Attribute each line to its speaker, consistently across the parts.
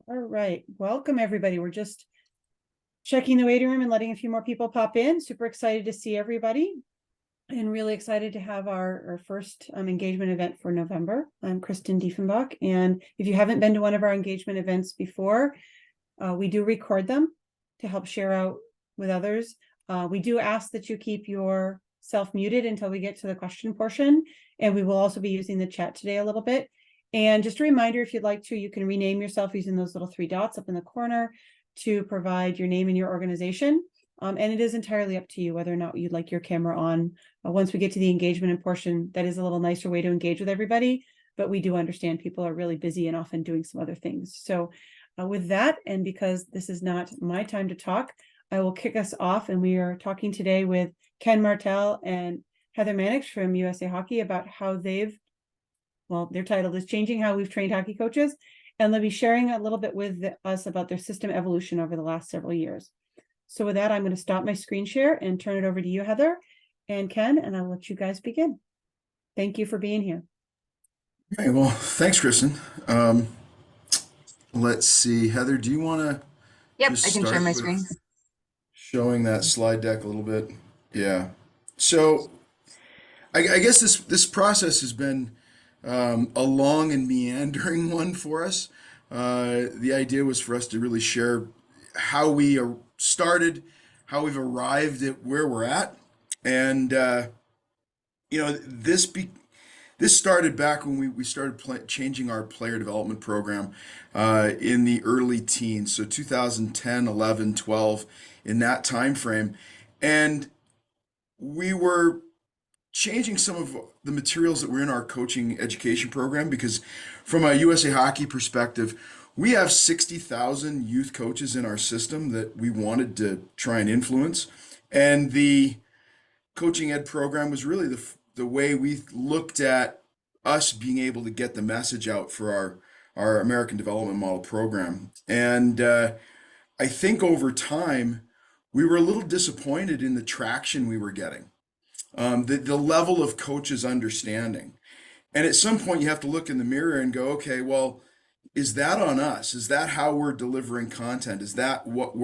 Speaker 1: All right, welcome everybody. We're just checking the waiting room and letting a few more people pop in. Super excited to see everybody and really excited to have our first engagement event for November. I'm Kristen Diefenbach, and if you haven't been to one of our engagement events before, we do record them to help share out with others. We do ask that you keep yourself muted until we get to the question portion, and we will also be using the chat today a little bit. And just a reminder, if you'd like to, you can rename yourself using those little three dots up in the corner to provide your name and your organization. And it is entirely up to you whether or not you'd like your camera on. Once we get to the engagement portion, that is a little nicer way to engage with everybody, but we do understand people are really busy and often doing some other things. So with that, and because this is not my time to talk, I will kick us off. And we are talking today with Ken Martel and Heather Mannix from USA Hockey about how their title is Changing How We've Trained Hockey Coaches. And they'll be sharing a little bit with us about their system evolution over the last several years. So with that, I'm going to stop my screen share and turn it over to you, Heather and Ken, and I'll let you guys begin. Thank you for being here.
Speaker 2: Okay, well, thanks, Kristen. Let's see, Heather, do you want to
Speaker 3: Yep,
Speaker 2: just
Speaker 3: I can share
Speaker 2: start
Speaker 3: my
Speaker 2: with
Speaker 3: screen.
Speaker 2: showing that slide deck a little bit? Yeah. So I guess this process has been a long and meandering one for us. The idea was for us to really share how we started, how we've arrived at where we're at, and this started back when we started changing our player development program in the early teens, so 2010, 11, 12, in that time frame. And we were changing some of the materials that were in our coaching education program because from a USA Hockey perspective, we have 60,000 youth coaches in our system that we wanted to try and influence. And the coaching ed program was really the way we looked at us being able to get the message out for our American Development Model program. And I think over time, we were a little disappointed in the traction we were getting, the level of coaches' understanding. And at some point, you have to look in the mirror and go, okay, well, is that on us? Is that how we're delivering content? Is that what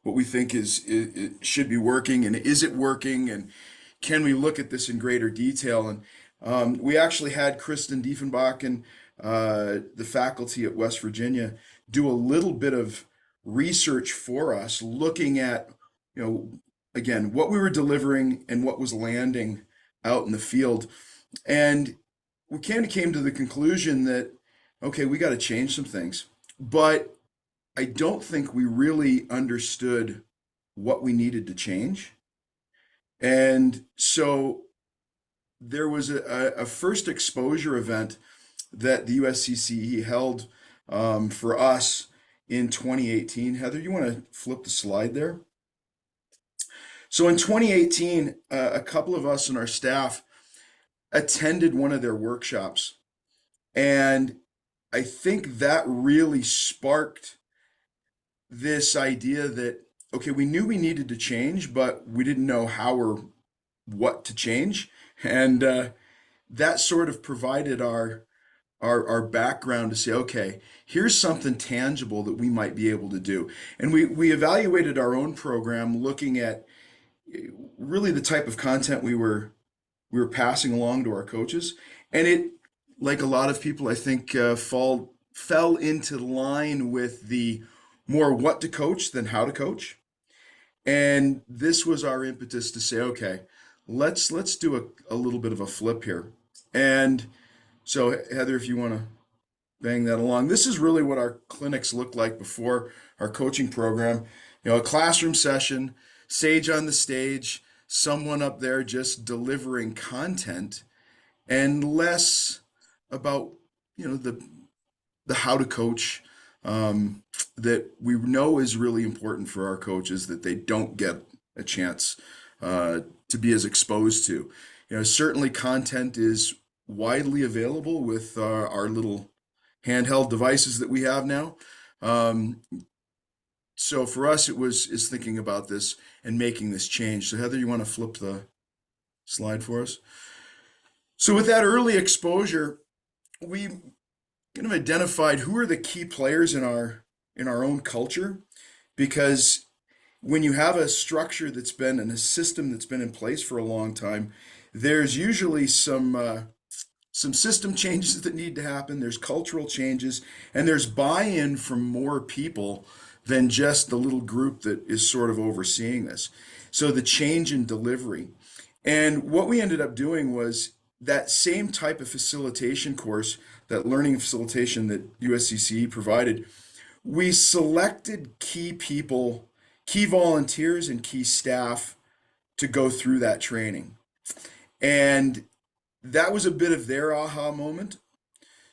Speaker 2: we think it should be working? And is it working? And can we look at this in greater detail? And we actually had Kristen Diefenbach and the faculty at West Virginia do a little bit of research for us, looking at, again, what we were delivering and what was landing out in the field. And we came to the conclusion that, okay, we got to change some things. But I don't think we really understood what we needed to change. And so there was a first exposure event that the USCCE held for us in 2018. Heather, you want to flip the slide there? So in 2018, a couple of us on our staff attended one of their workshops. And I think that really sparked this idea that, okay, we knew we needed to change, but we didn't know how or what to change. And that sort of provided our background to say, okay, here's something tangible that we might be able to do. And we evaluated our own program looking at really the type of content we were passing along to our coaches. And it, like a lot of people, I think, fell into line with the more what to coach than how to coach. And this was our impetus to say, okay, let's do a little bit of a flip here. And so, Heather, if you want to bang that along, this is really what our clinics looked like before our coaching program. A classroom session, sage on the stage, someone up there just delivering content, and less about the how to coach, that we know is really important for our coaches that they don't get a chance to be as exposed to. Certainly content is widely available with our little handheld devices that we have now. So for us, is thinking about this and making this change. So Heather, you want to flip the slide for us? So with that early exposure, we kind of identified who are the key players in our in our own culture, because when you have a structure that's been and a system that's been in place for a long time, there's usually some system changes that need to happen. There's cultural changes, and there's buy-in from more people than just the little group that is sort of overseeing this. So the change in delivery. And what we ended up doing was that same type of facilitation course, that learning facilitation that USCCE provided, we selected key people, key volunteers, and key staff to go through that training. And that was a bit of their aha moment.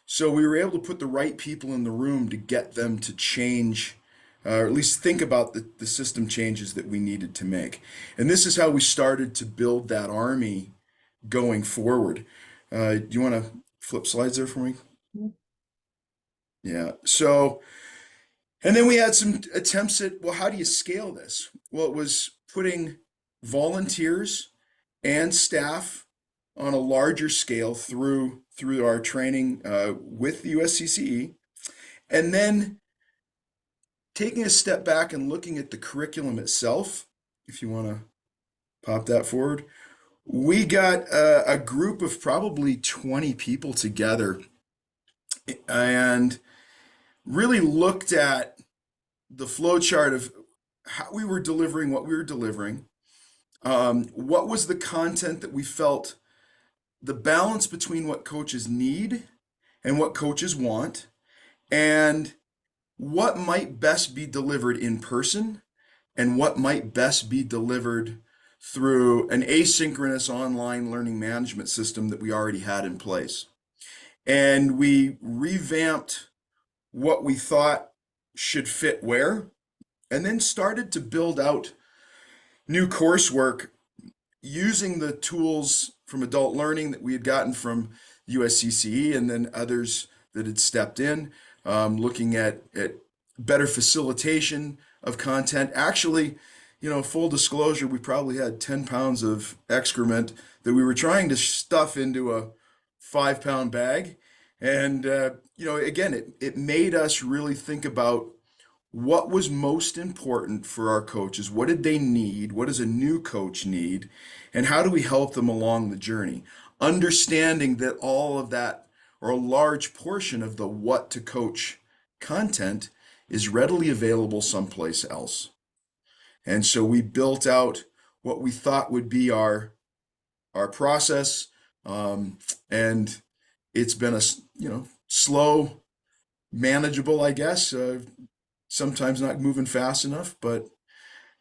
Speaker 2: So we were able to put the right people in the room to get them to change, or at least think about the system changes that we needed to make. And this is how we started to build that army going forward. Do you want to flip slides there for me? Yeah. So, and then we had some attempts at, well, how do you scale this? Well, it was putting volunteers and staff on a larger scale through our training with the USCCE, and then taking a step back and looking at the curriculum itself. If you want to pop that forward, we got a group of probably 20 people together and really looked at the flow chart of how we were delivering what we were delivering. What was the content that we felt the balance between what coaches need and what coaches want, and what might best be delivered in person and what might best be delivered through an asynchronous online learning management system that we already had in place. And we revamped what we thought should fit where, and then started to build out new coursework using the tools from adult learning that we had gotten from USCCE and then others that had stepped in, looking at better facilitation of content. Actually, full disclosure, we probably had 10 pounds of excrement that we were trying to stuff into a 5-pound bag. And, again, it made us really think about what was most important for our coaches. What did they need? What does a new coach need? And how do we help them along the journey? Understanding that all of that, or a large portion of the what to coach content, is readily available someplace else. And so we built out what we thought would be our process, and it's been a slow, manageable, I guess. Sometimes not moving fast enough, but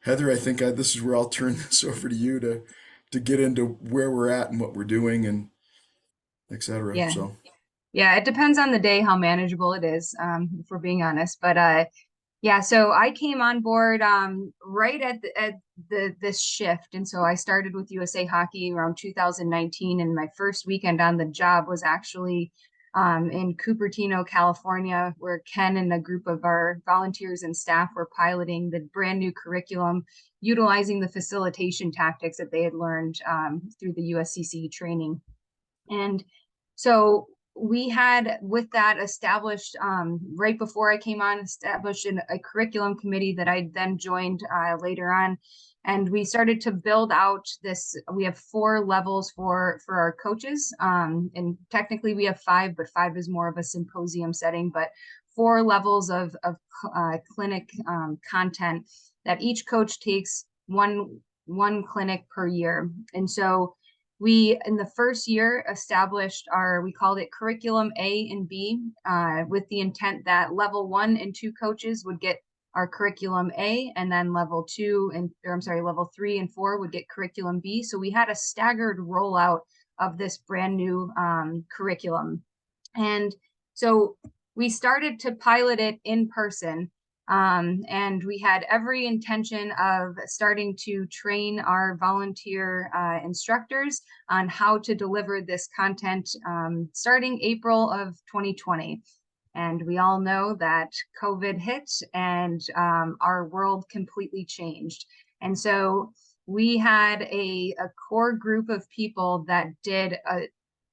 Speaker 2: Heather, I think this is where I'll turn this over to you to get into where we're at and what we're doing and et cetera.
Speaker 3: Yeah.
Speaker 2: So
Speaker 3: Yeah, it depends on the day how manageable it is, if we're being honest. But yeah, so I came on board right at this shift. And so I started with USA Hockey around 2019, and my first weekend on the job was actually in Cupertino, California, where Ken and a group of our volunteers and staff were piloting the brand new curriculum, utilizing the facilitation tactics that they had learned through the USCCE training. And so we had, with that, established right before I came on, established a curriculum committee that I then joined later on. And we started to build out this. We have 4 levels for our coaches. And technically we have 5, but 5 is more of a symposium setting, but 4 levels of clinic content that each coach takes one clinic per year. And so we, in the first year, established we called it curriculum A and B, with the intent that level 1 and 2 coaches would get our curriculum A, and then level 3 and 4 would get curriculum B. So we had a staggered rollout of this brand new curriculum. And so we started to pilot it in person. And we had every intention of starting to train our volunteer instructors on how to deliver this content starting April of 2020. And we all know that COVID hit and our world completely changed. And so we had a core group of people that did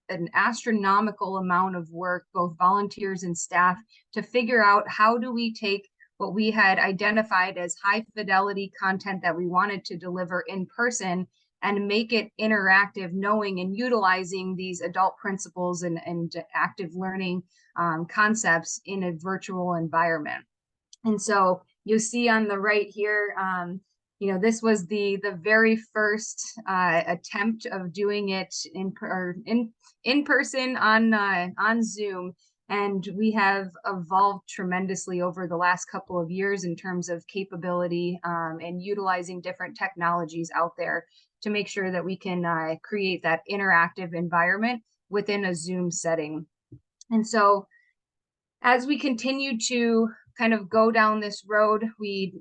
Speaker 3: an astronomical amount of work, both volunteers and staff, to figure out how do we take what we had identified as high fidelity content that we wanted to deliver in person and make it interactive, knowing and utilizing these adult principles and active learning concepts in a virtual environment. And so you'll see on the right here, you know, this was the very first attempt of doing it in person on Zoom. And we have evolved tremendously over the last couple of years in terms of capability and utilizing different technologies out there to make sure that we can create that interactive environment within a Zoom setting. And so as we continue to kind of go down this road, we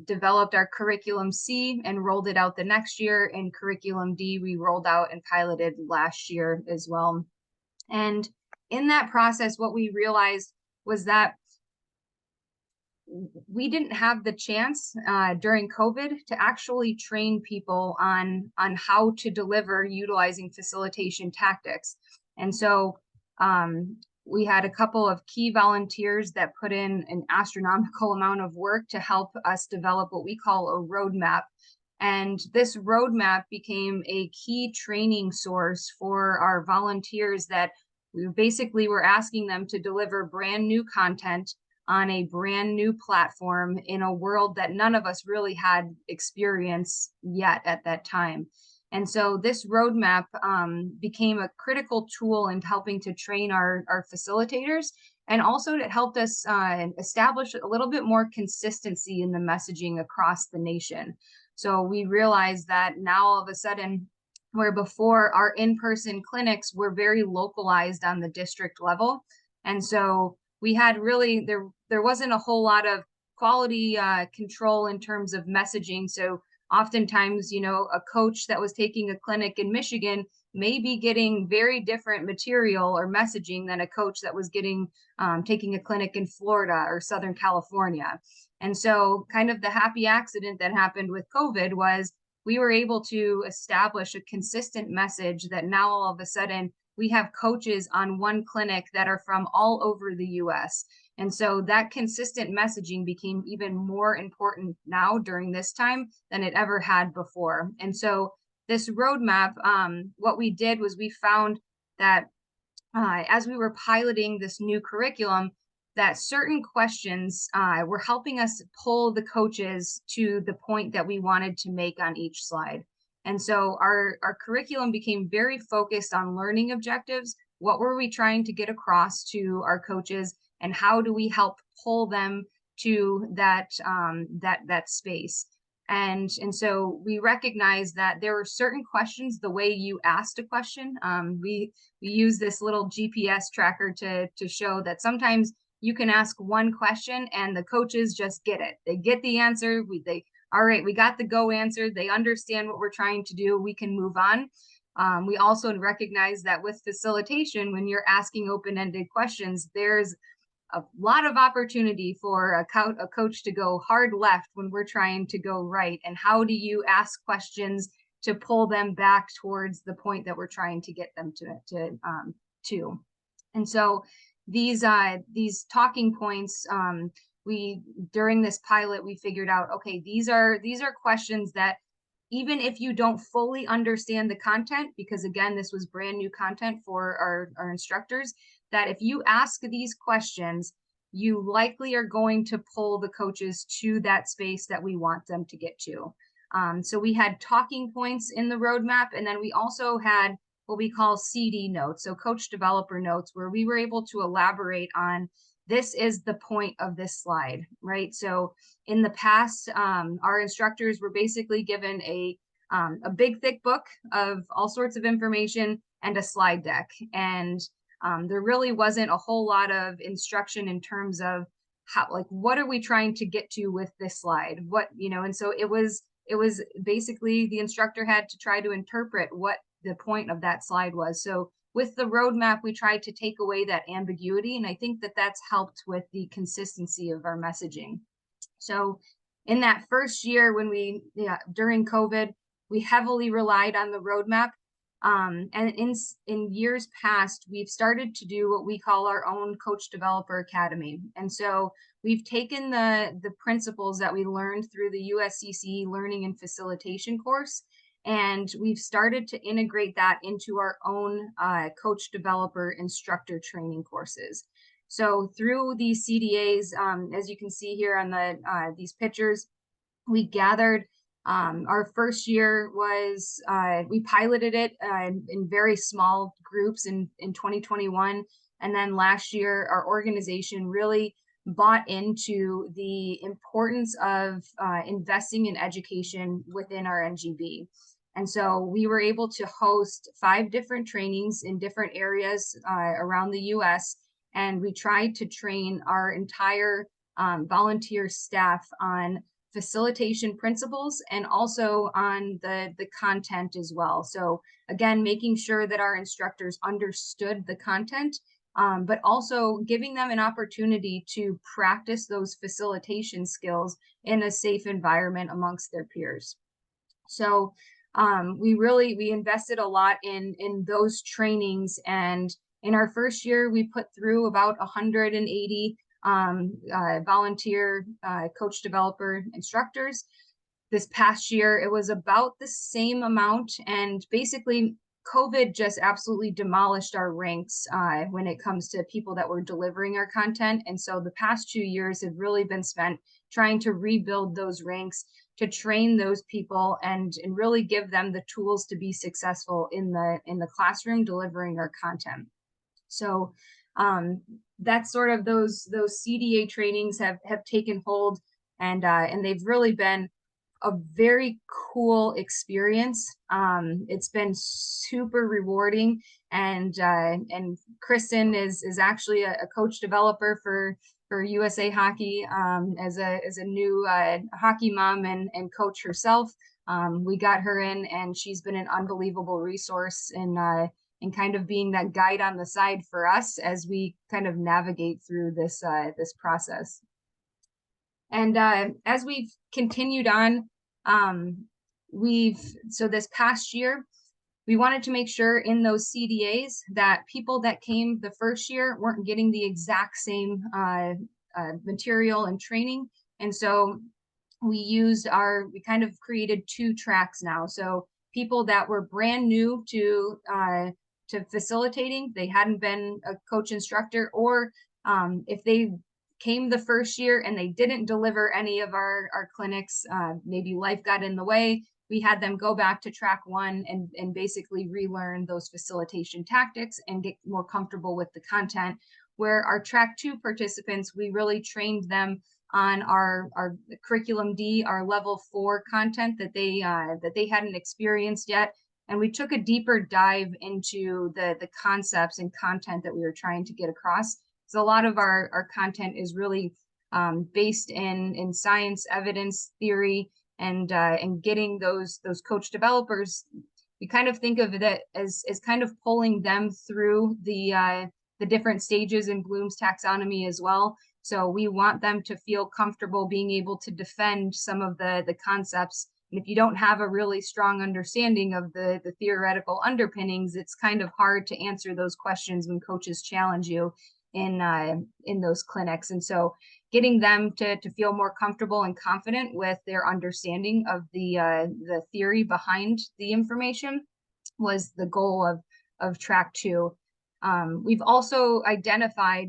Speaker 3: developed our curriculum C and rolled it out the next year, and curriculum D we rolled out and piloted last year as well. And in that process, what we realized was that we didn't have the chance during COVID to actually train people on how to deliver utilizing facilitation tactics. And so we had a couple of key volunteers that put in an astronomical amount of work to help us develop what we call a roadmap. And this roadmap became a key training source for our volunteers that we basically were asking them to deliver brand new content on a brand new platform in a world that none of us really had experience yet at that time. And so this roadmap became a critical tool in helping to train our facilitators, and also it helped us establish a little bit more consistency in the messaging across the nation. So we realized that now all of a sudden, where before our in-person clinics were very localized on the district level, and so we had really, there wasn't a whole lot of quality control in terms of messaging. So oftentimes, you know, a coach that was taking a clinic in Michigan may be getting very different material or messaging than a coach that was getting taking a clinic in Florida or Southern California. And so kind of the happy accident that happened with COVID was we were able to establish a consistent message that now all of a sudden we have coaches on one clinic that are from all over the US. And so that consistent messaging became even more important now during this time than it ever had before. And so this roadmap, what we did was we found that as we were piloting this new curriculum, that certain questions were helping us pull the coaches to the point that we wanted to make on each slide. And so our curriculum became very focused on learning objectives. What were we trying to get across to our coaches, and how do we help pull them to that that space? And so we recognize that there were certain questions, the way you asked a question. We use this little GPS tracker to show that sometimes you can ask one question and the coaches just get it. They get the answer. All right, we got the go answer. They understand what we're trying to do. We can move on. We also recognize that with facilitation, when you're asking open-ended questions, there's a lot of opportunity for a coach to go hard left when we're trying to go right. And how do you ask questions to pull them back towards the point that we're trying to get them to? And so these talking points, during this pilot, we figured out, okay, these are questions that even if you don't fully understand the content, because again, this was brand new content for our instructors, that if you ask these questions, you likely are going to pull the coaches to that space that we want them to get to. So we had talking points in the roadmap, and then we also had what we call CD notes, so coach developer notes, where we were able to elaborate on this is the point of this slide, right? So in the past, our instructors were basically given a big thick book of all sorts of information and a slide deck. And there really wasn't a whole lot of instruction in terms of how, like, what are we trying to get to with this slide? What, you know, and so it was basically the instructor had to try to interpret what the point of that slide was. So with the roadmap, we tried to take away that ambiguity. And I think that that's helped with the consistency of our messaging. So in that first year, when during COVID, we heavily relied on the roadmap. And in years past, we've started to do what we call our own Coach Developer Academy. And so we've taken the principles that we learned through the USCCE Learning and Facilitation course, and we've started to integrate that into our own Coach Developer Instructor training courses. So through these CDAs, as you can see here on these pictures, we gathered. Our first year was, we piloted it in very small groups in 2021. And then last year, our organization really bought into the importance of investing in education within our NGB. And so we were able to host 5 different trainings in different areas around the US. And we tried to train our entire volunteer staff on facilitation principles and also on the content as well. So again, making sure that our instructors understood the content, but also giving them an opportunity to practice those facilitation skills in a safe environment amongst their peers. So we invested a lot in those trainings, and in our first year, we put through about 180 volunteer coach developer instructors. This past year, it was about the same amount, and basically COVID just absolutely demolished our ranks when it comes to people that were delivering our content. And so the past 2 years have really been spent trying to rebuild those ranks, to train those people and really give them the tools to be successful in the classroom delivering our content. So that's sort of those CDA trainings have taken hold, and they've really been a very cool experience. It's been super rewarding, and Kristen is actually a coach developer for USA Hockey as a new hockey mom and coach herself. We got her in, and she's been an unbelievable resource in kind of being that guide on the side for us as we kind of navigate through this process. And as we've continued on, so this past year, we wanted to make sure in those CDAs that people that came the first year weren't getting the exact same material and training. And so we kind of created 2 tracks now. So people that were brand new to facilitating, they hadn't been a coach instructor, or if they came the first year and they didn't deliver any of our clinics, maybe life got in the way, we had them go back to track 1 and basically relearn those facilitation tactics and get more comfortable with the content. Where our track 2 participants, we really trained them on our curriculum D, our level 4 content that they hadn't experienced yet. And we took a deeper dive into the concepts and content that we were trying to get across. So a lot of our content is really based in science, evidence, theory, and getting those coach developers. We kind of think of it as kind of pulling them through the different stages in Bloom's taxonomy as well. So we want them to feel comfortable being able to defend some of the concepts. And if you don't have a really strong understanding of the theoretical underpinnings, it's kind of hard to answer those questions when coaches challenge you in those clinics. And so getting them to feel more comfortable and confident with their understanding of the theory behind the information was the goal of track 2. We've also identified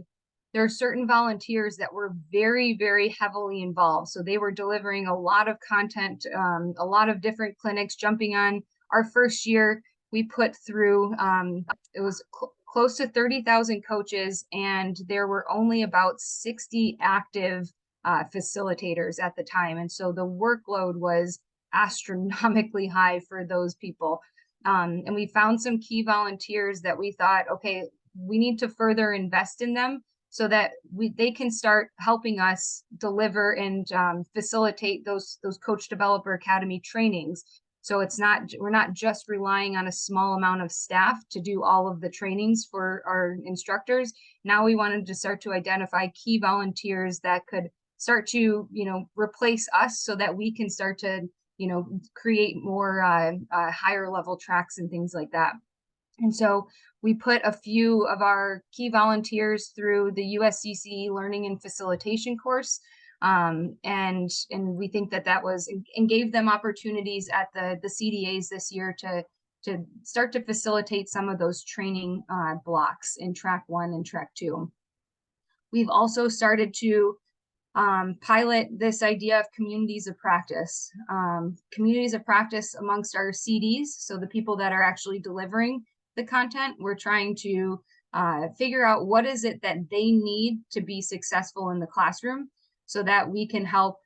Speaker 3: there are certain volunteers that were very, very heavily involved. So they were delivering a lot of content, a lot of different clinics, jumping on. Our first year, we put through, it was close to 30,000 coaches, and there were only about 60 active facilitators at the time. And so the workload was astronomically high for those people. And we found some key volunteers that we thought, okay, we need to further invest in them so that they can start helping us deliver and facilitate those Coach Developer Academy trainings. So we're not just relying on a small amount of staff to do all of the trainings for our instructors. Now we wanted to start to identify key volunteers that could start to, replace us so that we can start to create more higher level tracks and things like that. And so we put a few of our key volunteers through the USCCE Learning and Facilitation course. And we think that was and gave them opportunities at the CDAs this year to start to facilitate some of those training blocks in track 1 and track 2. We've also started to pilot this idea of communities of practice. Communities of practice amongst our CDs, so the people that are actually delivering the content. We're trying to figure out what is it that they need to be successful in the classroom, so that we can help,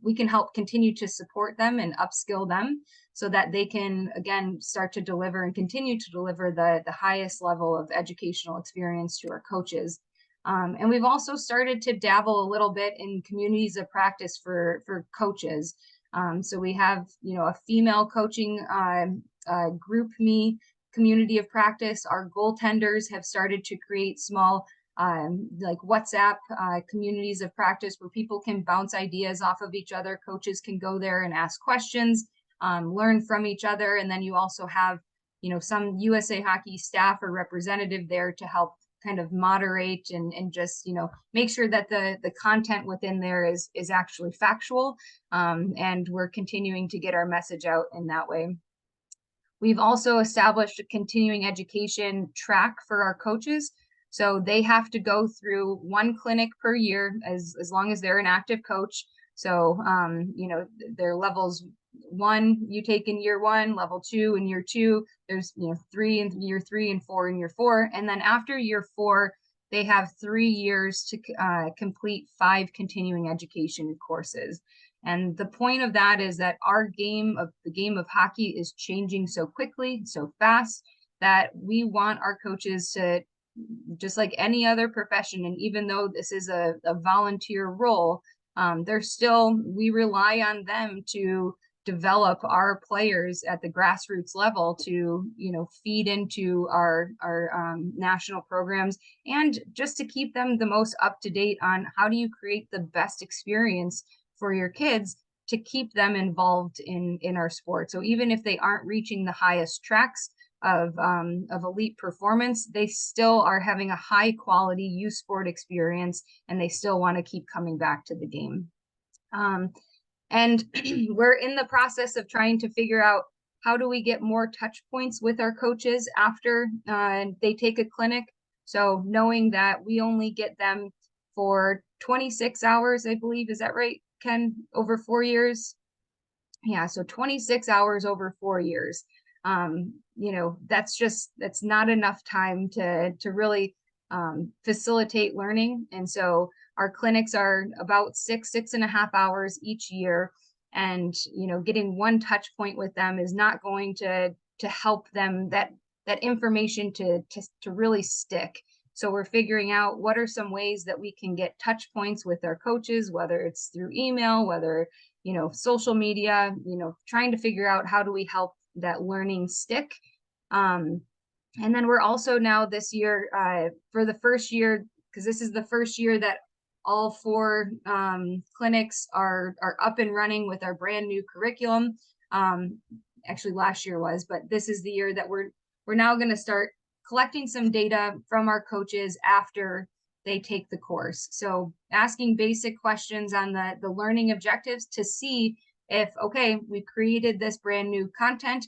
Speaker 3: we can help continue to support them and upskill them, so that they can, again, start to deliver and continue to deliver the highest level of educational experience to our coaches. And we've also started to dabble a little bit in communities of practice for coaches. So we have, a female coaching group me community of practice. Our goaltenders have started to create small like WhatsApp communities of practice where people can bounce ideas off of each other. Coaches can go there and ask questions, learn from each other. And then you also have, some USA Hockey staff or representative there to help kind of moderate and just, make sure that the content within there is actually factual. And we're continuing to get our message out in that way. We've also established a continuing education track for our coaches. So they have to go through 1 clinic per year as long as they're an active coach. So, their levels 1 you take in year 1, level 2 in year 2, there's, 3 in year 3 and 4 in year 4. And then after year 4, they have 3 years to complete 5 continuing education courses. And the point of that is that the game of hockey is changing so quickly, so fast, that we want our coaches to, just like any other profession, and even though this is a volunteer role, we rely on them to develop our players at the grassroots level to, feed into our national programs, and just to keep them the most up to date on how do you create the best experience for your kids to keep them involved in our sport. So even if they aren't reaching the highest tracks of elite performance, they still are having a high quality youth sport experience, and they still want to keep coming back to the game. And we're in the process of trying to figure out how do we get more touch points with our coaches after they take a clinic. So knowing that we only get them for 26 hours, I believe, is that right, Ken, over 4 years? Yeah, so 26 hours over 4 years. That's not enough time to really facilitate learning. And so our clinics are about 6.5 hours each year. And, getting 1 touch point with them is not going to help them, that information to really stick. So we're figuring out what are some ways that we can get touch points with our coaches, whether it's through email, whether, social media, trying to figure out how do we help that learning stick. And then we're also now this year, for the first year, because this is the first year that all 4 clinics are up and running with our brand new curriculum. Actually last year was, but this is the year that we're now going to start collecting some data from our coaches after they take the course. So asking basic questions on the learning objectives to see if, okay, we created this brand new content.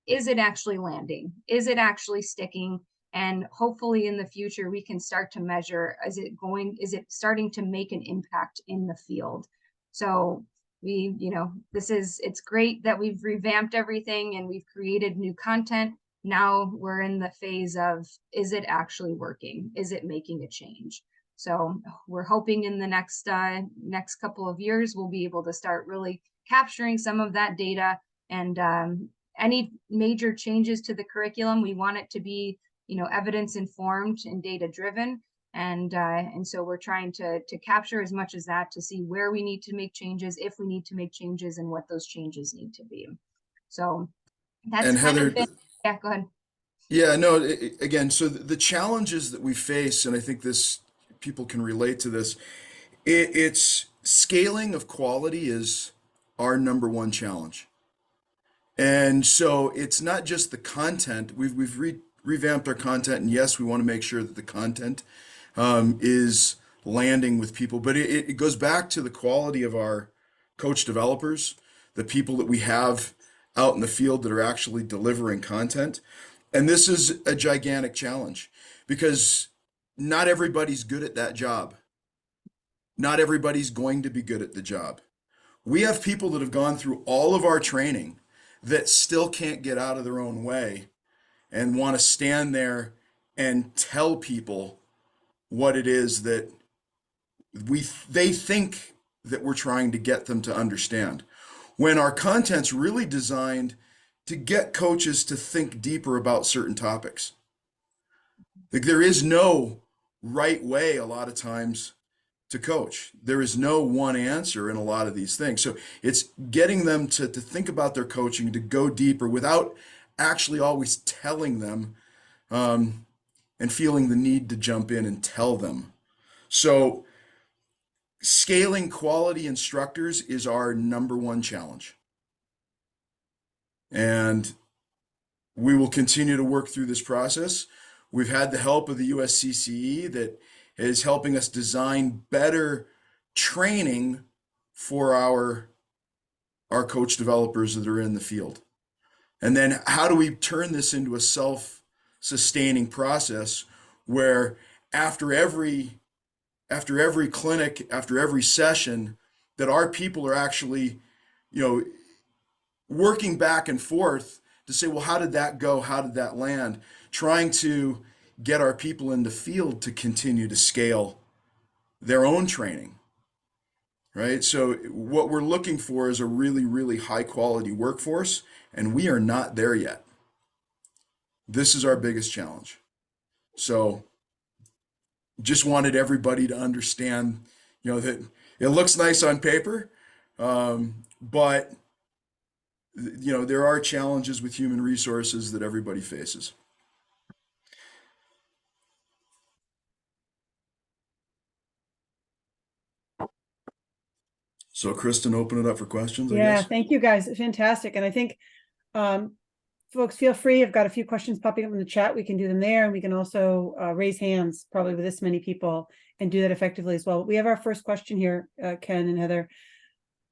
Speaker 3: Is it actually landing? Is it actually sticking? And hopefully in the future, we can start to measure, is it starting to make an impact in the field? So it's great that we've revamped everything and we've created new content. Now we're in the phase of, is it actually working? Is it making a change? So we're hoping in the next couple of years, we'll be able to start really capturing some of that data, and any major changes to the curriculum, we want it to be, evidence informed and data driven. And so we're trying to capture as much as that to see where we need to make changes, if we need to make changes, and what those changes need to be. So that's
Speaker 2: And
Speaker 3: kind
Speaker 2: Heather,
Speaker 3: of been, yeah, go ahead.
Speaker 2: Yeah, no, again, so the challenges that we face, and I think people can relate to this, it's scaling of quality is our number one challenge. And so it's not just the content. We've revamped our content, and yes, we want to make sure that the content is landing with people, but it goes back to the quality of our coach developers, the people that we have out in the field that are actually delivering content. And this is a gigantic challenge because not everybody's good at that job. Not everybody's going to be good at the job. We have people that have gone through all of our training that still can't get out of their own way and want to stand there and tell people what it is that they think that we're trying to get them to understand. When our content's really designed to get coaches to think deeper about certain topics. Like there is no right way a lot of times to coach. There is no one answer in a lot of these things. So it's getting them to think about their coaching, to go deeper without actually always telling them and feeling the need to jump in and tell them. So scaling quality instructors is our number one challenge. And we will continue to work through this process. We've had the help of the USCCE that is helping us design better training for our coach developers that are in the field. And then how do we turn this into a self-sustaining process where after every clinic, after every session, that our people are actually, working back and forth to say, well, how did that go? How did that land? Trying to get our people in the field to continue to scale their own training, right? So what we're looking for is a really, really high quality workforce, and we are not there yet. This is our biggest challenge. So just wanted everybody to understand, that it looks nice on paper, but there are challenges with human resources that everybody faces. So Kristen, open it up for questions, I
Speaker 1: Yeah,
Speaker 2: guess.
Speaker 1: thank you guys. Fantastic. And I think folks, feel free. I've got a few questions popping up in the chat. We can do them there, and we can also raise hands probably with this many people and do that effectively as well. We have our first question here, Ken and Heather.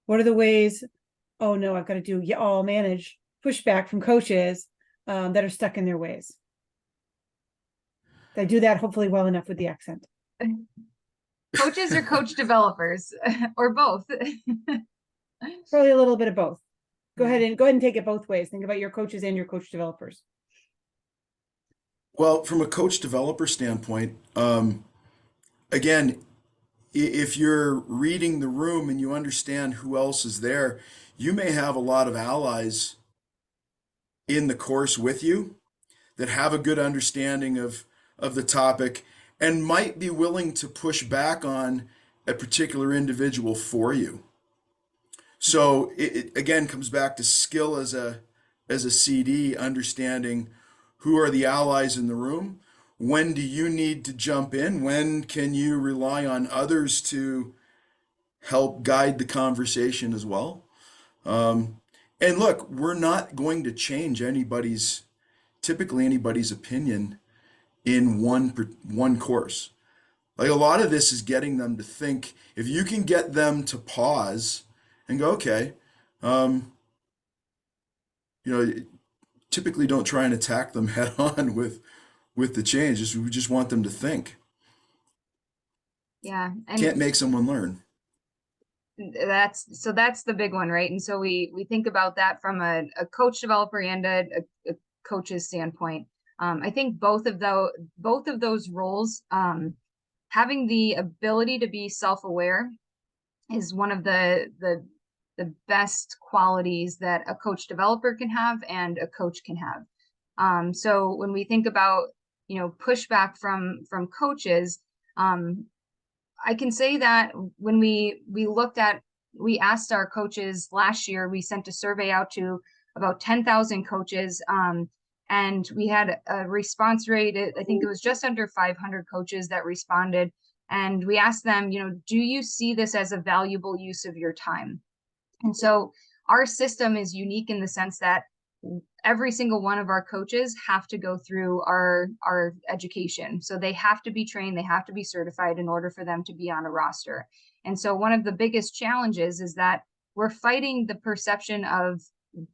Speaker 1: What are the ways, oh no, I've got to do all manage pushback from coaches that are stuck in their ways? I do that hopefully well enough with the accent.
Speaker 3: Coaches or coach developers or both?
Speaker 1: Probably a little bit of both. Go ahead and take it both ways. Think about your coaches and your coach developers.
Speaker 2: Well, from a coach developer standpoint, again, if you're reading the room and you understand who else is there, you may have a lot of allies in the course with you that have a good understanding of the topic and might be willing to push back on a particular individual for you. So it again comes back to skill as a CD, understanding who are the allies in the room. When do you need to jump in? When can you rely on others to help guide the conversation as well? And look, we're not going to change typically anybody's opinion in one course. Like a lot of this is getting them to think. If you can get them to pause and go, okay, typically don't try and attack them head on with the change. We just want them to think.
Speaker 3: Yeah, and
Speaker 2: Can't make someone learn.
Speaker 3: that's the big one, right? And so we think about that from a coach developer and a coach's standpoint. I think both of those roles, having the ability to be self-aware is one of the best qualities that a coach developer can have and a coach can have. So when we think about pushback from coaches, I can say that when we asked our coaches last year, we sent a survey out to about 10,000 coaches, and we had a response rate. I think it was just under 500 coaches that responded. And we asked them, do you see this as a valuable use of your time? And so our system is unique in the sense that every single one of our coaches have to go through our education. So they have to be trained, they have to be certified in order for them to be on a roster. And so one of the biggest challenges is that we're fighting the perception of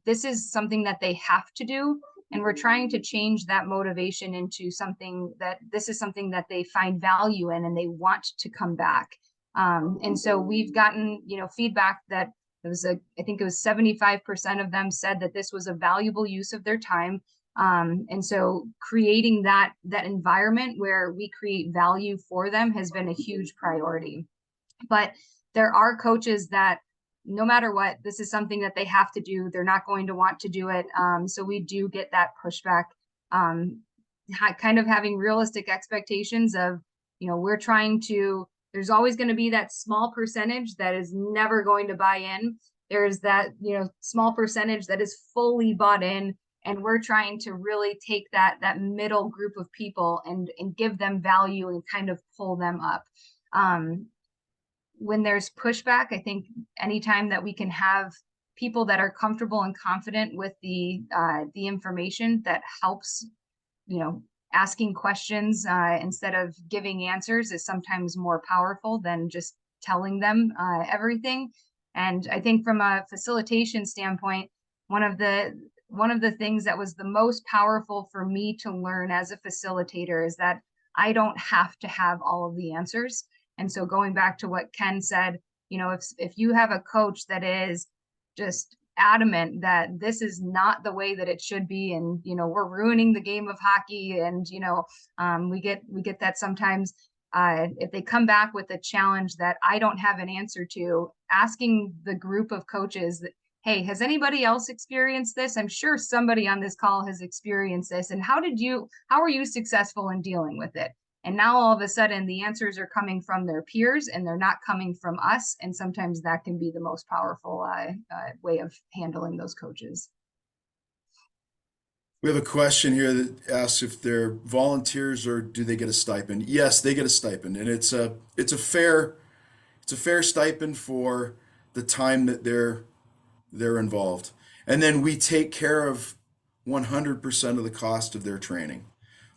Speaker 3: this is something that they have to do, and we're trying to change that motivation into something that this is something that they find value in and they want to come back. And so we've gotten, feedback that I think it was 75% of them said that this was a valuable use of their time. And so creating that environment where we create value for them has been a huge priority. But there are coaches that no matter what, this is something that they have to do. They're not going to want to do it. So we do get that pushback, kind of having realistic expectations of, we're trying to, there's always going to be that small percentage that is never going to buy in. There's that, small percentage that is fully bought in. And we're trying to really take that middle group of people and give them value and kind of pull them up. When there's pushback, I think anytime that we can have people that are comfortable and confident with the information, that helps, asking questions instead of giving answers is sometimes more powerful than just telling them everything. And I think from a facilitation standpoint, one of the things that was the most powerful for me to learn as a facilitator is that I don't have to have all of the answers. And so going back to what Ken said, if you have a coach that is just adamant that this is not the way that it should be, and we're ruining the game of hockey, and we get that sometimes, if they come back with a challenge that I don't have an answer to, asking the group of coaches that, hey, has anybody else experienced this? I'm sure somebody on this call has experienced this, and how were you successful in dealing with it? And now all of a sudden the answers are coming from their peers and they're not coming from us. And sometimes that can be the most powerful way of handling those coaches.
Speaker 2: We have a question here that asks if they're volunteers or do they get a stipend? Yes, they get a stipend, and it's a fair stipend for the time that they're involved. And then we take care of 100% of the cost of their training,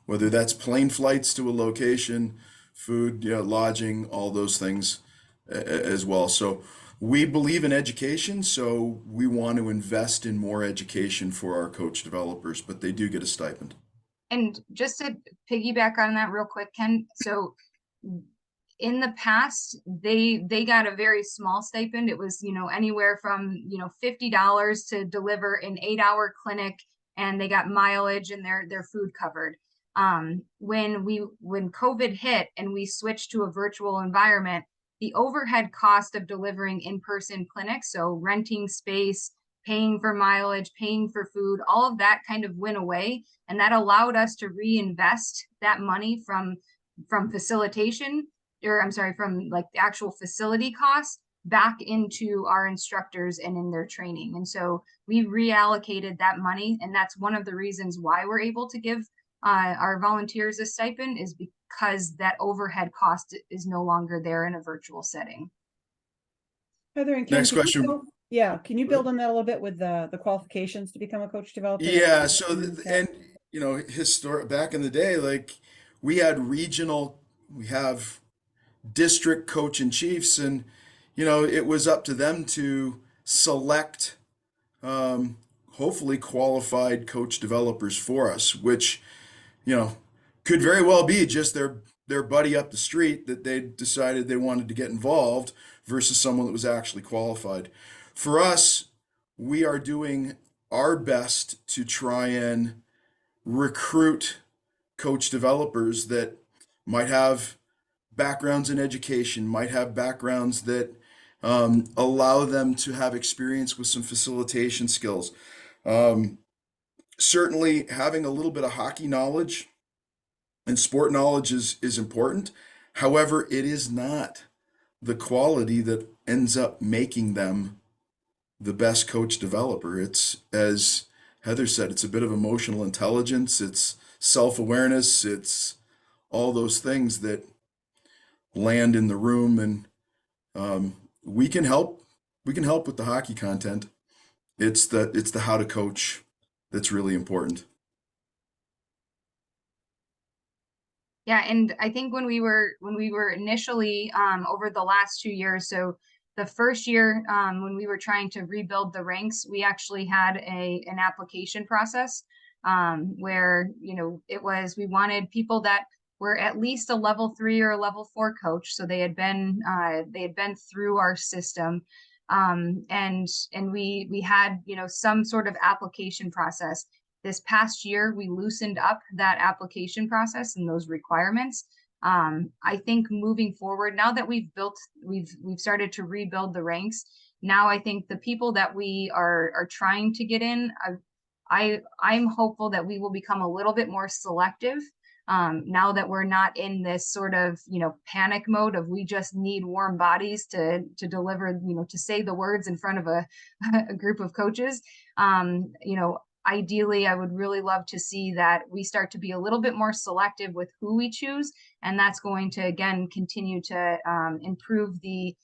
Speaker 2: whether that's plane flights to a location, food, lodging, all those things as well. So we believe in education, so we want to invest in more education for our coach developers, but they do get a stipend.
Speaker 3: And just to piggyback on that real quick, Ken, so in the past, they got a very small stipend. It was, anywhere from, $50 to deliver an 8-hour clinic, and they got mileage and their food covered. When COVID hit and we switched to a virtual environment, the overhead cost of delivering in-person clinics, so renting space, paying for mileage, paying for food, all of that kind of went away. And that allowed us to reinvest that money from facilitation, or I'm sorry, from like the actual facility costs back into our instructors and in their training. And so we reallocated that money. And that's one of the reasons why we're able to give our volunteers a stipend, is because that overhead cost is no longer there in a virtual setting.
Speaker 1: Heather and Ken,
Speaker 2: Next question.
Speaker 1: Can you build on that a little bit with the qualifications to become a coach developer?
Speaker 2: Yeah, so back in the day, like we have district coach and chiefs, and it was up to them to select hopefully qualified coach developers for us, which could very well be just their buddy up the street that they decided they wanted to get involved versus someone that was actually qualified. For us, we are doing our best to try and recruit coach developers that might have backgrounds in education, might have backgrounds that allow them to have experience with some facilitation skills. Certainly, having a little bit of hockey knowledge and sport knowledge is important. However, it is not the quality that ends up making them the best coach developer. It's, as Heather said, it's a bit of emotional intelligence, it's self-awareness, it's all those things that land in the room. And we can help we can help with the hockey content. It's the how to coach that's really important.
Speaker 3: Yeah, and I think when we were initially over the last 2 years, so the first year when we were trying to rebuild the ranks, we actually had an application process where, you know, we wanted people that were at least a level 3 or a level 4 coach, so they had been through our system, and we had, you know, some sort of application process. This past year, we loosened up that application process and those requirements. I think moving forward, now that we've started to rebuild the ranks, now I think the people that we are trying to get in, I'm hopeful that we will become a little bit more selective. Now that we're not in this sort of, you know, panic mode of we just need warm bodies to deliver, you know, to say the words in front of a group of coaches. You know, ideally, I would really love to see that we start to be a little bit more selective with who we choose, and that's going to, again, continue to improve the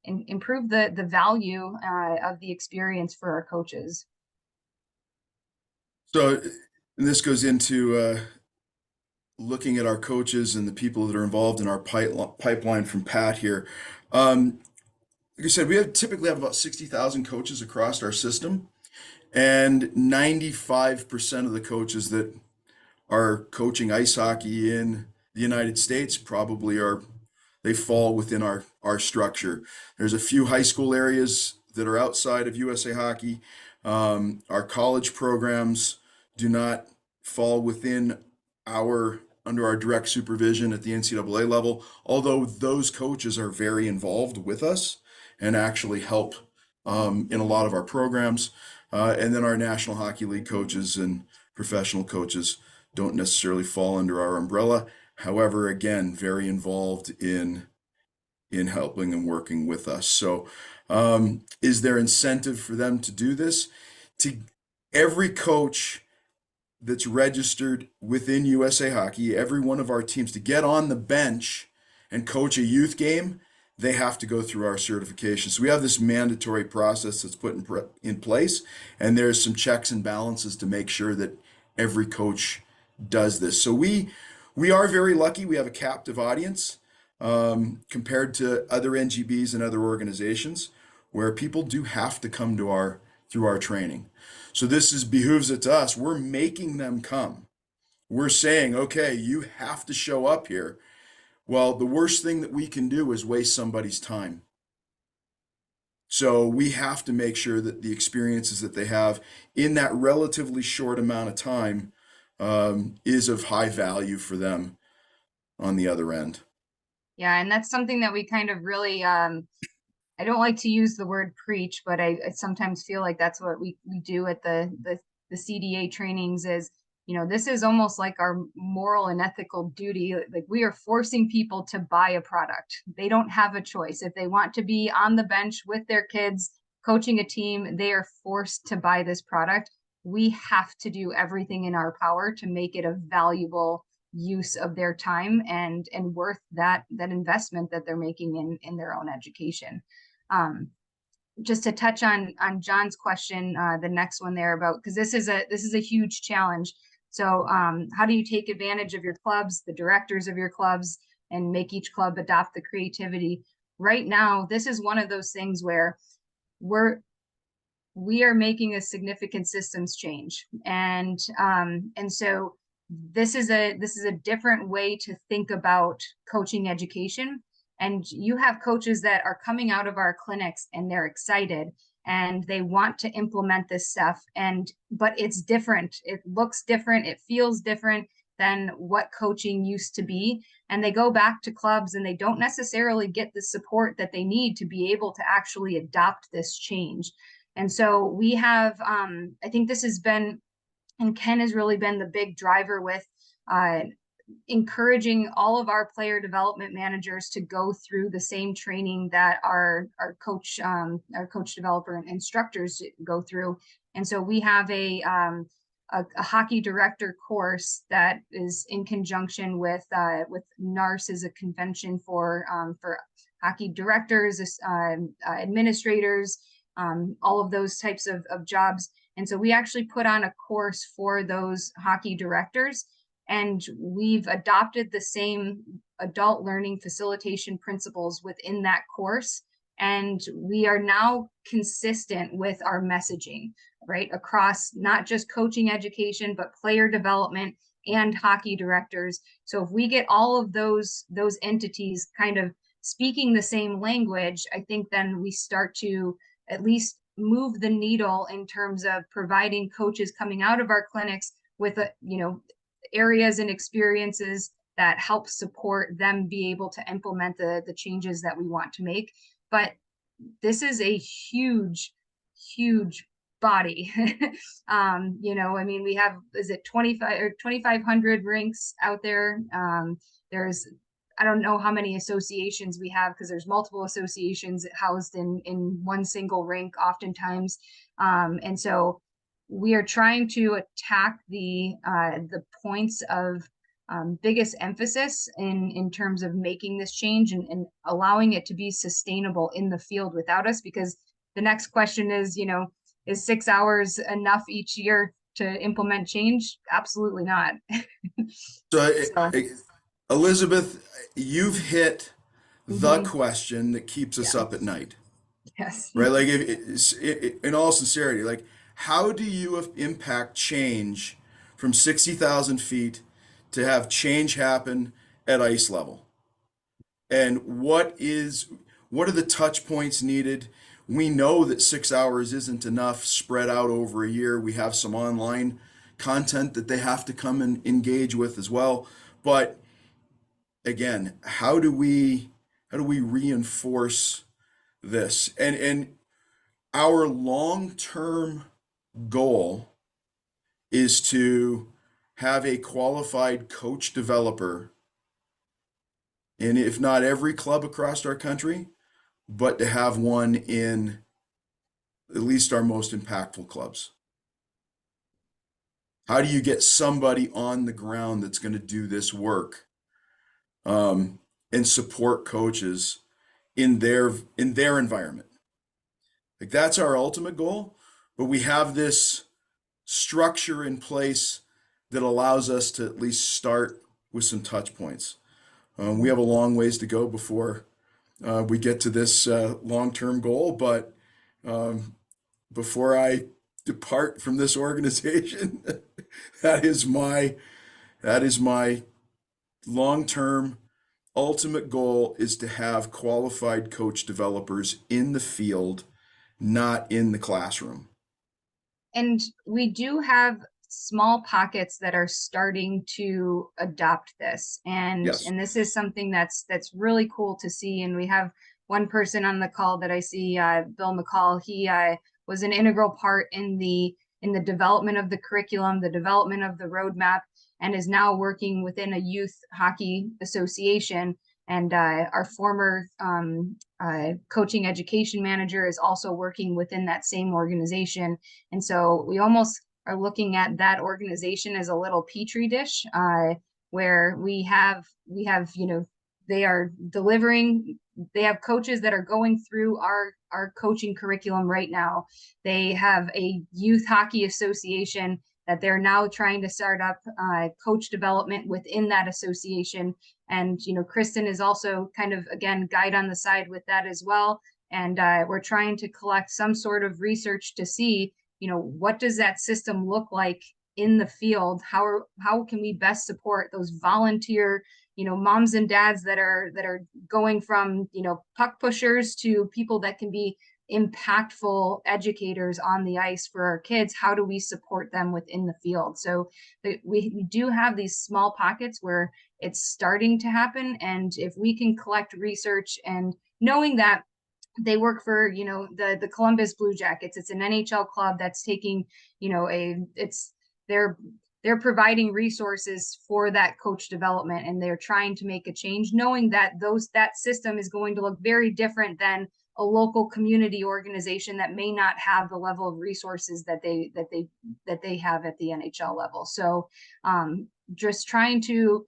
Speaker 3: value of the experience for our coaches.
Speaker 2: So, and this goes into looking at our coaches and the people that are involved in our pipeline from Pat here. Like I said, we typically have about 60,000 coaches across our system, and 95% of the coaches that are coaching ice hockey in the United States probably they fall within our structure. There's a few high school areas that are outside of USA Hockey. Our college programs do not fall within under our direct supervision at the NCAA level, although those coaches are very involved with us and actually help in a lot of our programs. And then our National Hockey League coaches and professional coaches don't necessarily fall under our umbrella. However, again, very involved in helping and working with us. So, is there incentive for them to do this? To every coach that's registered within USA Hockey, every one of our teams, to get on the bench and coach a youth game, they have to go through our certification. So we have this mandatory process that's put in place, and there's some checks and balances to make sure that every coach does this. So we are very lucky. We have a captive audience compared to other NGBs and other organizations where people do have to come to through our training. So this behooves it to us. We're making them come. We're saying, okay, you have to show up here. Well, the worst thing that we can do is waste somebody's time. So we have to make sure that the experiences that they have in that relatively short amount of time is of high value for them on the other end.
Speaker 3: Yeah, and that's something that we kind of really I don't like to use the word preach, but I sometimes feel like that's what we do at the CDA trainings is, you know, this is almost like our moral and ethical duty. Like we are forcing people to buy a product. They don't have a choice. If they want to be on the bench with their kids, coaching a team, they are forced to buy this product. We have to do everything in our power to make it a valuable use of their time and worth that investment that they're making in their own education. Just to touch on John's question, the next one there about, because this is a huge challenge. So how do you take advantage of your clubs, the directors of your clubs, and make each club adopt the creativity? Right now, this is one of those things where we are making a significant systems change, and so this is a different way to think about coaching education. And you have coaches that are coming out of our clinics and they're excited and they want to implement this stuff, but it's different. It looks different. It feels different than what coaching used to be. And they go back to clubs and they don't necessarily get the support that they need to be able to actually adopt this change. And so we have, I think this has been, and Ken has really been the big driver with encouraging all of our player development managers to go through the same training that our coach developer and instructors go through. And so we have a hockey director course that is in conjunction with NARS, is a convention for hockey directors, administrators, all of those types of jobs. And so we actually put on a course for those hockey directors, and we've adopted the same adult learning facilitation principles within that course. And we are now consistent with our messaging, right, across not just coaching education, but player development and hockey directors. So if we get all of those entities kind of speaking the same language, I think then we start to at least move the needle in terms of providing coaches coming out of our clinics with areas and experiences that help support them be able to implement the changes that we want to make. But this is a huge body. I mean, we have, is it 25 or 2,500 rinks out there? There's, I don't know how many associations we have, because there's multiple associations housed in one single rink oftentimes. And so we are trying to attack the points of biggest emphasis in terms of making this change and allowing it to be sustainable in the field without us, because the next question is, is 6 hours enough each year to implement change? Absolutely not.
Speaker 2: So, Elizabeth, you've hit the
Speaker 3: Mhm.
Speaker 2: question that keeps us
Speaker 3: Yeah.
Speaker 2: up at night,
Speaker 3: Yes.
Speaker 2: right? Like, in all sincerity, like, how do you impact change from 60,000 feet to have change happen at ice level? And what are the touch points needed? We know that 6 hours isn't enough spread out over a year. We have some online content that they have to come and engage with as well. But again, how do we reinforce this? And our long-term goal is to have a qualified coach developer in, if not every club across our country, but to have one in at least our most impactful clubs. How do you get somebody on the ground that's going to do this work, and support coaches in their environment? Like, that's our ultimate goal, but we have this structure in place that allows us to at least start with some touch points. We have a long ways to go before we get to this long-term goal, but before I depart from this organization, that is my long-term ultimate goal, is to have qualified coach developers in the field, not in the classroom.
Speaker 3: And we do have small pockets that are starting to adopt this. And
Speaker 2: Yes.
Speaker 3: this is something that's really cool to see. And we have one person on the call that I see, Bill McCall. He was an integral part in the development of the curriculum, the development of the roadmap, and is now working within a youth hockey association. And our former coaching education manager is also working within that same organization. And so we almost are looking at that organization as a little petri dish, where we have, they are delivering, they have coaches that are going through our coaching curriculum right now. They have a youth hockey association that they're now trying to start up coach development within that association. And, Kristen is also kind of, again, guide on the side with that as well. And we're trying to collect some sort of research to see, what does that system look like in the field? How can we best support those volunteer, moms and dads that are going from, puck pushers to people that can be impactful educators on the ice for our kids? How do we support them within the field? So we do have these small pockets where it's starting to happen. And if we can collect research, and knowing that they work for, the Columbus Blue Jackets, it's an NHL club that's taking, they're providing resources for that coach development, and they're trying to make a change, knowing that that system is going to look very different than a local community organization that may not have the level of resources that they have at the NHL level. So just trying to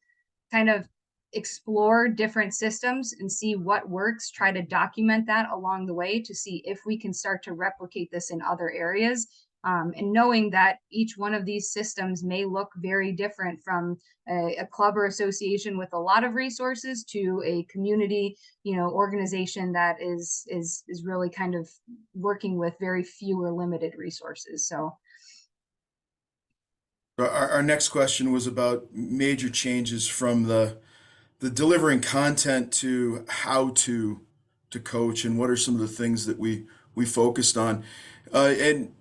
Speaker 3: kind of explore different systems and see what works, try to document that along the way to see if we can start to replicate this in other areas. And knowing that each one of these systems may look very different, from a club or association with a lot of resources to a community, organization that is really kind of working with very few or limited resources. So
Speaker 2: Our next question was about major changes from the delivering content to how to coach, and what are some of the things that we focused on. And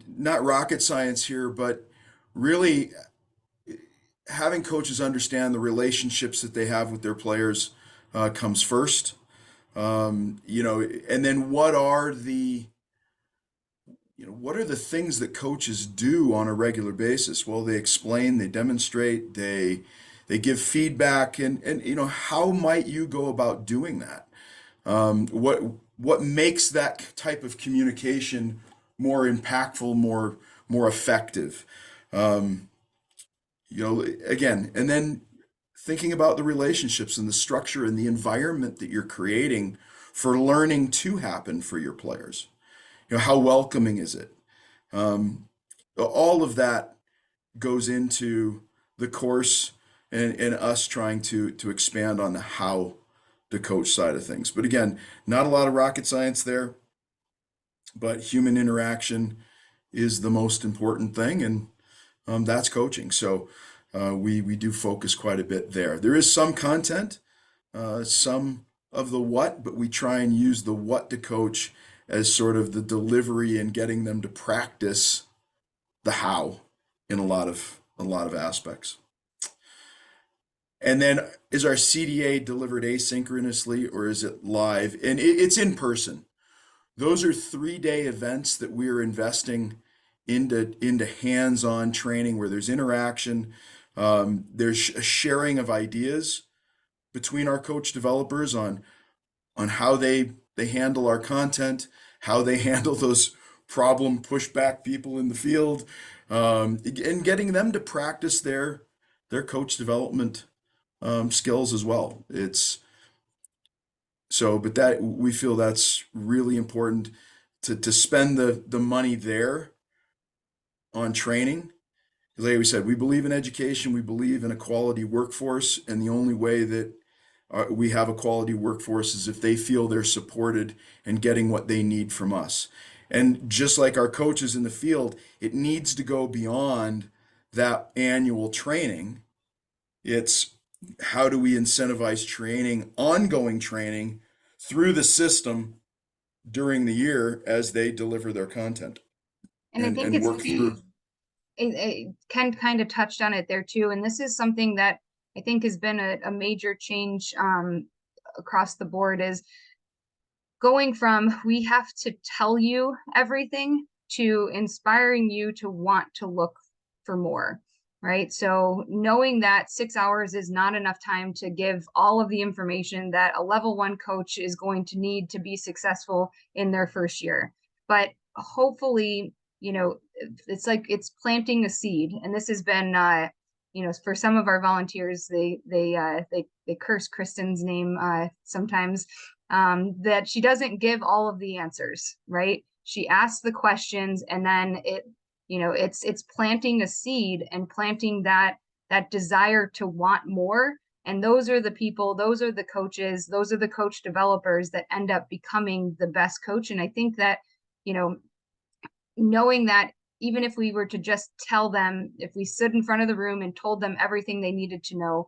Speaker 2: not rocket science here, but really having coaches understand the relationships that they have with their players comes first. And then what are the things that coaches do on a regular basis? Well, they explain, they demonstrate, they give feedback, and how might you go about doing that? What makes that type of communication more impactful, more effective? Again, and then thinking about the relationships and the structure and the environment that you're creating for learning to happen for your players. How welcoming is it? All of that goes into the course, and us trying to expand on the how to coach side of things. But again, not a lot of rocket science there, but human interaction is the most important thing, and that's coaching. So we do focus quite a bit there. There is some content, some of the what, but we try and use the what to coach as sort of the delivery and getting them to practice the how in a lot of aspects. And then, is our CDA delivered asynchronously or is it live? And it's in person. Those are 3-day events that we are investing into hands-on training where there's interaction, there's a sharing of ideas between our coach developers on how they handle our content, how they handle those problem pushback people in the field, and getting them to practice their coach development skills as well. But that, we feel that's really important to spend the money there on training. Like we said, we believe in education, we believe in a quality workforce, and the only way that we have a quality workforce is if they feel they're supported and getting what they need from us. And just like our coaches in the field, it needs to go beyond that annual training. It's how do we incentivize training, ongoing training through the system during the year as they deliver their content
Speaker 3: and I think
Speaker 2: and work through.
Speaker 3: Ken kind of touched on it there too. And this is something that I think has been a major change across the board, is going from we have to tell you everything to inspiring you to want to look for more, right? So knowing that 6 hours is not enough time to give all of the information that a level 1 coach is going to need to be successful in their first year. But hopefully, it's like it's planting a seed. And this has been, for some of our volunteers, they curse Kristen's name sometimes, that she doesn't give all of the answers, right? She asks the questions, and then it's planting a seed and planting that desire to want more. And those are the people, those are the coaches, those are the coach developers that end up becoming the best coach. And I think that, knowing that even if we were to just tell them, if we stood in front of the room and told them everything they needed to know,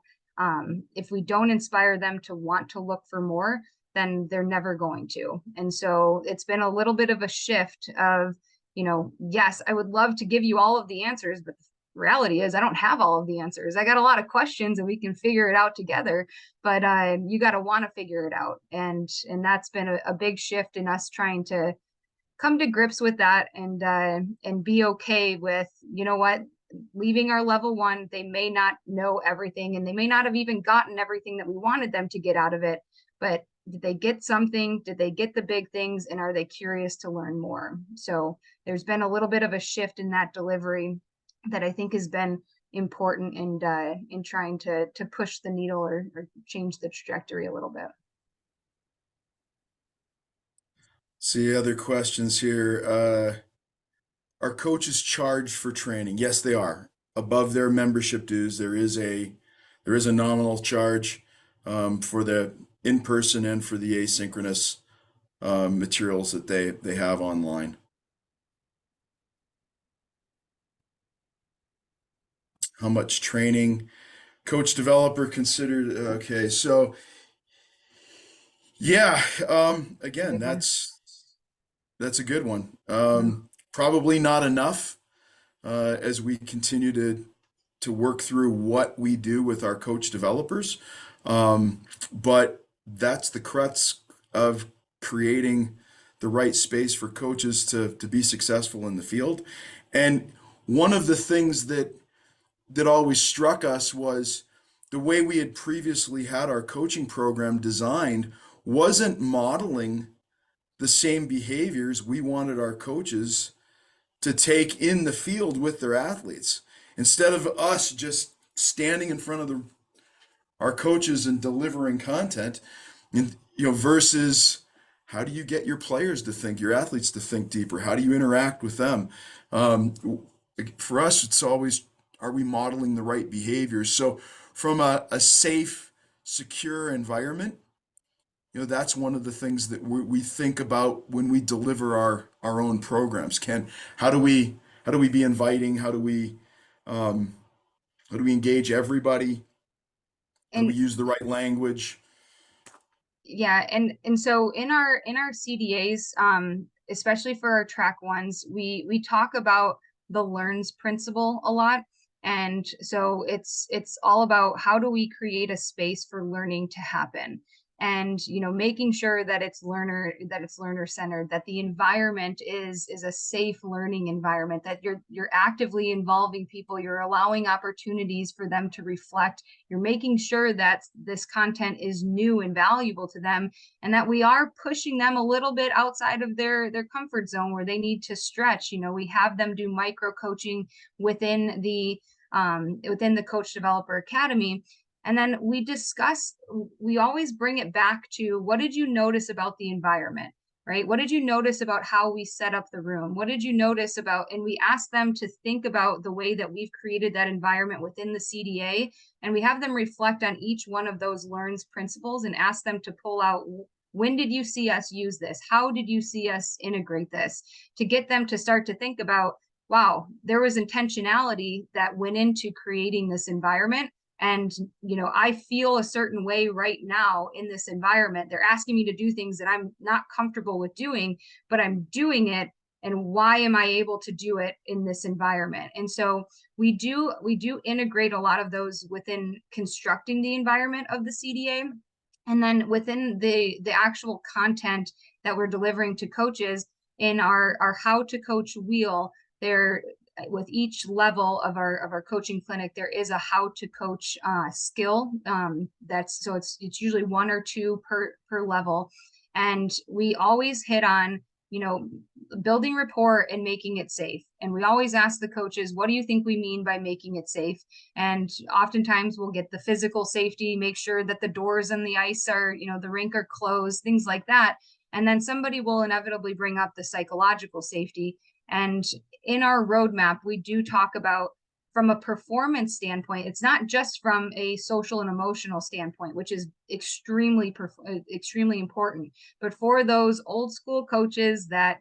Speaker 3: if we don't inspire them to want to look for more, then they're never going to. And so it's been a little bit of a shift of, yes, I would love to give you all of the answers, but the reality is I don't have all of the answers. I got a lot of questions and we can figure it out together, but you got to want to figure it out. And that's been a big shift in us trying to come to grips with that, and be okay with, what, leaving our level 1, they may not know everything, and they may not have even gotten everything that we wanted them to get out of it, but did they get something? Did they get the big things? And are they curious to learn more? So there's been a little bit of a shift in that delivery that I think has been important in trying to push the needle or change the trajectory a little bit.
Speaker 2: See other questions here. Are coaches charged for training? Yes, they are. Above their membership dues, there is a nominal charge for the in-person and for the asynchronous materials that they have online. How much training? Coach developer considered. Okay, so yeah, again,
Speaker 3: Good one.
Speaker 2: that's a good one.
Speaker 3: Yeah.
Speaker 2: Probably not enough as we continue to work through what we do with our coach developers. But that's the crux of creating the right space for coaches to be successful in the field. And one of the things that always struck us was the way we had previously had our coaching program designed wasn't modeling the same behaviors we wanted our coaches to take in the field with their athletes. Instead of us just standing in front of our coaches and delivering content, and versus how do you get your players to think, your athletes to think deeper? How do you interact with them? Um, for us, it's always, are we modeling the right behaviors? So from a safe, secure environment, that's one of the things that we think about when we deliver our own programs. How do we be inviting? Um, how do we engage everybody? How do we
Speaker 3: And
Speaker 2: use the right language?
Speaker 3: yeah, and so in our CDAs, especially for our track ones, we talk about the learns principle a lot. And so it's all about how do we create a space for learning to happen, and making sure that it's learner centered, that the environment is a safe learning environment, that you're actively involving people, you're allowing opportunities for them to reflect, you're making sure that this content is new and valuable to them, and that we are pushing them a little bit outside of their comfort zone where they need to stretch. We have them do micro coaching within the Coach Developer Academy. And then we always bring it back to, what did you notice about the environment, right? What did you notice about how we set up the room? What did you notice about, and we ask them to think about the way that we've created that environment within the CDA. And we have them reflect on each one of those learns principles and ask them to pull out, when did you see us use this? How did you see us integrate this? To get them to start to think about, wow, there was intentionality that went into creating this environment. And, I feel a certain way right now in this environment. They're asking me to do things that I'm not comfortable with doing, but I'm doing it. And why am I able to do it in this environment? And so we do integrate a lot of those within constructing the environment of the CDA. And then within the actual content that we're delivering to coaches in our how to coach wheel, there, with each level of our coaching clinic, there is a how to coach skill. It's usually one or two per level. And we always hit on, building rapport and making it safe. And we always ask the coaches, what do you think we mean by making it safe? And oftentimes we'll get the physical safety, make sure that the doors and the ice are, the rink are closed, things like that. And then somebody will inevitably bring up the psychological safety. And in our roadmap, we do talk about, from a performance standpoint, it's not just from a social and emotional standpoint, which is extremely important, but for those old school coaches that,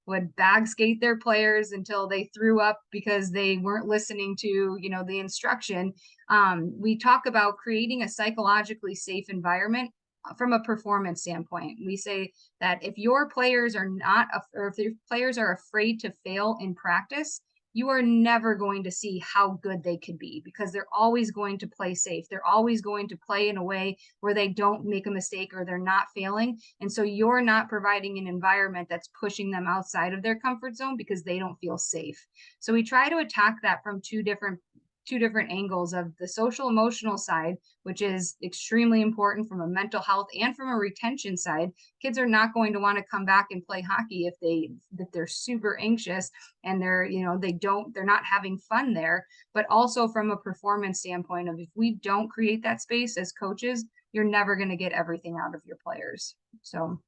Speaker 3: would bag skate their players until they threw up because they weren't listening to, the instruction. We talk about creating a psychologically safe environment from a performance standpoint. We say that if your players are not, or if your players are afraid to fail in practice, you are never going to see how good they could be, because they're always going to play safe. They're always going to play in a way where they don't make a mistake or they're not failing. And so you're not providing an environment that's pushing them outside of their comfort zone because they don't feel safe. So we try to attack that from two different two different angles of the social emotional side, which is extremely important from a mental health and from a retention side. Kids are not going to want to come back and play hockey if they're super anxious and they're not having fun there. But also from a performance standpoint of, if we don't create that space as coaches, you're never going to get everything out of your players. So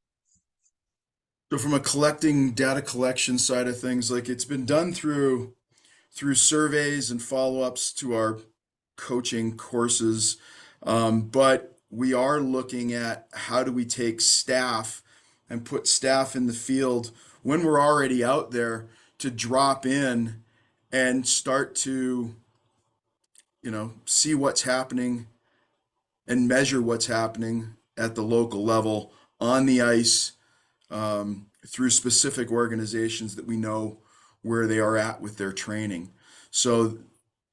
Speaker 2: from a data collection side of things, like, it's been done through surveys and follow-ups to our coaching courses. But we are looking at how do we take staff and put staff in the field when we're already out there to drop in and start to, see what's happening and measure what's happening at the local level on the ice, through specific organizations that we know where they are at with their training. So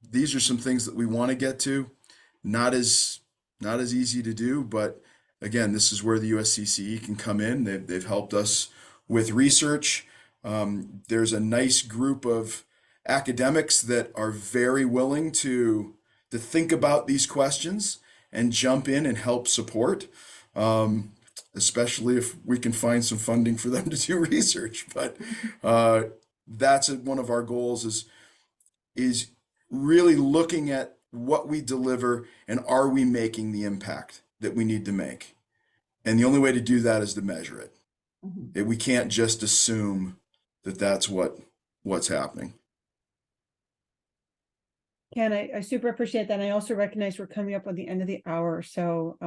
Speaker 2: these are some things that we want to get to. Not as easy to do, but again, this is where the USCCE can come in. They've helped us with research. There's a nice group of academics that are very willing to think about these questions and jump in and help support. Especially if we can find some funding for them to do research. But that's one of our goals, is really looking at what we deliver and are we making the impact that we need to make. And the only way to do that is to measure it. We can't just assume that that's what's happening.
Speaker 1: Ken, I super appreciate that. And I also recognize we're coming up on the end of the hour. So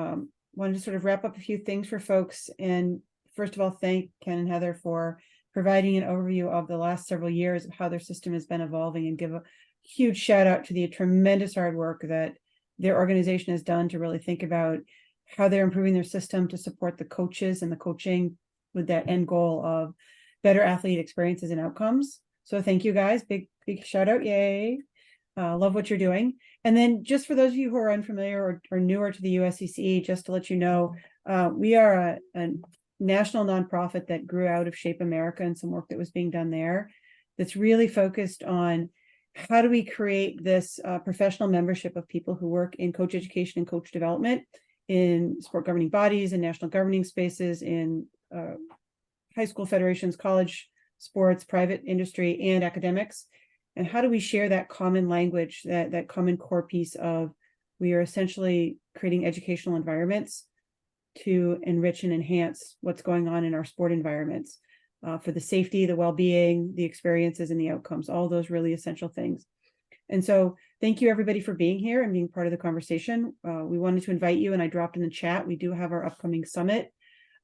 Speaker 1: wanted to sort of wrap up a few things for folks. And first of all, thank Ken and Heather for providing an overview of the last several years of how their system has been evolving, and give a huge shout out to the tremendous hard work that their organization has done to really think about how they're improving their system to support the coaches and the coaching with that end goal of better athlete experiences and outcomes. So thank you guys. Big shout out. Yay. Love what you're doing. And then just for those of you who are unfamiliar or newer to the USCCE, just to let you know, we are a national nonprofit that grew out of Shape America and some work that was being done there, that's really focused on how do we create this professional membership of people who work in coach education and coach development in sport governing bodies and national governing spaces, in high school federations, college sports, private industry, and academics. And how do we share that common language, that common core piece of, we are essentially creating educational environments to enrich and enhance what's going on in our sport environments, for the safety, the well-being, the experiences, and the outcomes, all those really essential things. And so thank you everybody for being here and being part of the conversation. We wanted to invite you, and I dropped in the chat, we do have our upcoming summit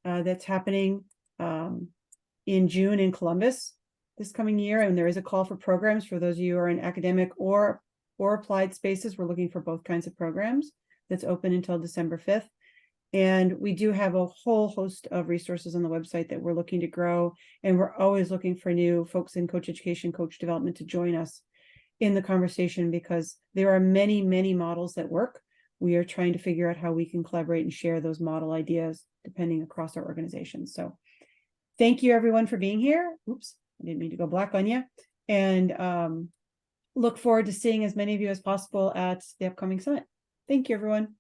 Speaker 1: that's happening in June in Columbus this coming year. And there is a call for programs for those of you who are in academic or applied spaces. We're looking for both kinds of programs. That's open until December 5th. And we do have a whole host of resources on the website that we're looking to grow. And we're always looking for new folks in coach education, coach development to join us in the conversation, because there are many, many models that work. We are trying to figure out how we can collaborate and share those model ideas depending across our organizations. So thank you everyone for being here. Oops, I didn't mean to go black on you. And look forward to seeing as many of you as possible at the upcoming summit. Thank you, everyone.